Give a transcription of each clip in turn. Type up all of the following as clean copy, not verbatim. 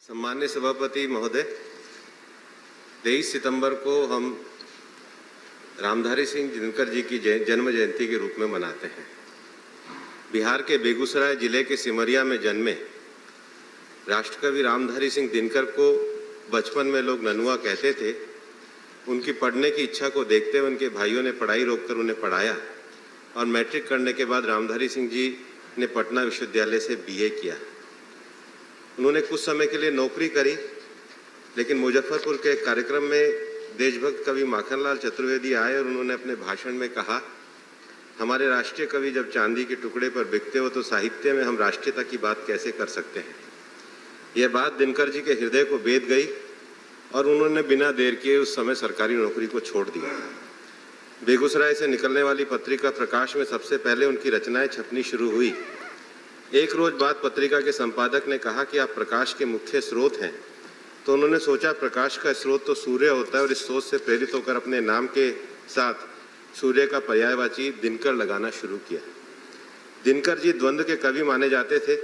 सम्मान्य सभापति महोदय, 23 सितंबर को हम रामधारी सिंह दिनकर जी की जन्म जयंती के रूप में मनाते हैं। बिहार के बेगूसराय जिले के सिमरिया में जन्मे राष्ट्रकवि रामधारी सिंह दिनकर को बचपन में लोग ननुआ कहते थे। उनकी पढ़ने की इच्छा को देखते हुए उनके भाइयों ने पढ़ाई रोककर उन्हें पढ़ाया और मैट्रिक करने के बाद रामधारी सिंह जी ने पटना विश्वविद्यालय से बीए किया। उन्होंने कुछ समय के लिए नौकरी करी, लेकिन मुजफ्फरपुर के एक कार्यक्रम में देशभक्त कवि माखनलाल चतुर्वेदी आए और उन्होंने अपने भाषण में कहा, हमारे राष्ट्रीय कवि जब चांदी के टुकड़े पर बिकते हो तो साहित्य में हम राष्ट्रीयता की बात कैसे कर सकते हैं। यह बात दिनकर जी के हृदय को बेध गई और उन्होंने बिना देर किए उस समय सरकारी नौकरी को छोड़ दिया। बेगूसराय से निकलने वाली पत्रिका प्रकाश में सबसे पहले उनकी रचनाएं छपनी शुरू हुई। एक रोज बाद पत्रिका के संपादक ने कहा कि आप प्रकाश के मुख्य स्रोत हैं, तो उन्होंने सोचा प्रकाश का स्रोत तो सूर्य होता है और इस सोच से प्रेरित होकर अपने नाम के साथ सूर्य का पर्यायवाची दिनकर लगाना शुरू किया। दिनकर जी द्वंद्व के कवि माने जाते थे।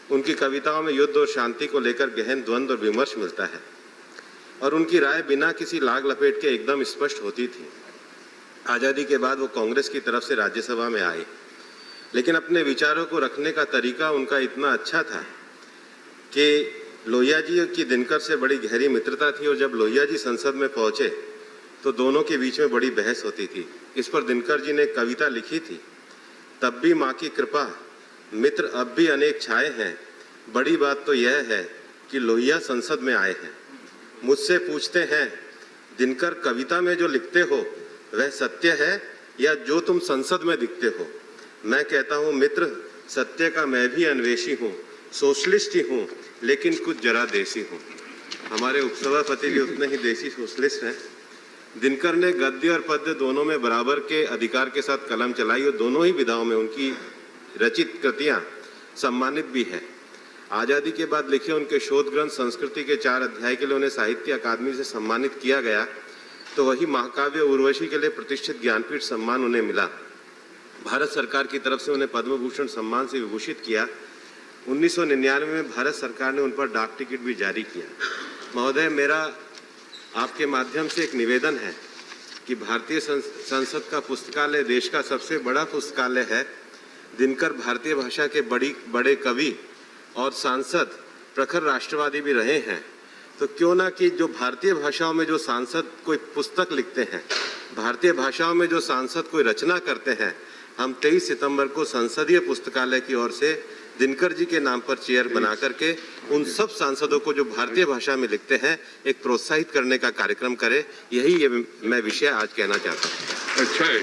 उनकी कविताओं में युद्ध और शांति को लेकर गहन द्वंद्व और विमर्श मिलता है और उनकी राय बिना किसी लाग लपेट के एकदम स्पष्ट होती थी। आज़ादी के बाद वो कांग्रेस की तरफ से राज्यसभा में आए, लेकिन अपने विचारों को रखने का तरीका उनका इतना अच्छा था कि लोहिया जी की दिनकर से बड़ी गहरी मित्रता थी और जब लोहिया जी संसद में पहुंचे तो दोनों के बीच में बड़ी बहस होती थी। इस पर दिनकर जी ने कविता लिखी थी, तब भी माँ की कृपा मित्र अब भी अनेक छाए हैं, बड़ी बात तो यह है कि लोहिया संसद में आए हैं। मुझसे पूछते हैं दिनकर कविता में जो लिखते हो वह सत्य है या जो तुम संसद में दिखते हो। मैं कहता हूँ मित्र, सत्य का मैं भी अन्वेषी हूँ, सोशलिस्ट ही हूँ, लेकिन कुछ जरा देसी हूँ। हमारे उपसभापति भी उतने ही देसी सोशलिस्ट हैं। दिनकर ने गद्य और पद्य दोनों में बराबर के अधिकार के साथ कलम चलाई और दोनों ही विधाओं में उनकी रचित कृतियाँ सम्मानित भी है। आज़ादी के बाद लिखे उनके शोध ग्रंथ संस्कृति के 4 अध्याय के लिए उन्हें साहित्य अकादमी से सम्मानित किया गया, तो वही महाकाव्य उर्वशी के लिए प्रतिष्ठित ज्ञानपीठ सम्मान उन्हें मिला। भारत सरकार की तरफ से उन्हें पद्म भूषण सम्मान से विभूषित किया। 1999 में भारत सरकार ने उन पर डाक टिकट भी जारी किया। महोदय, मेरा आपके माध्यम से एक निवेदन है कि भारतीय संसद का पुस्तकालय देश का सबसे बड़ा पुस्तकालय है। दिनकर भारतीय भाषा के बड़े कवि और सांसद, प्रखर राष्ट्रवादी भी रहे हैं, तो क्यों ना कि जो भारतीय भाषाओं में जो सांसद कोई पुस्तक लिखते हैं, भारतीय भाषाओं में जो सांसद कोई रचना करते हैं, हम 23 सितंबर को संसदीय पुस्तकालय की ओर से दिनकर जी के नाम पर चेयर बना करके उन सब सांसदों को जो भारतीय भाषा में लिखते हैं एक प्रोत्साहित करने का कार्यक्रम करें। यही मैं विषय आज कहना चाहता हूँ। अच्छा है।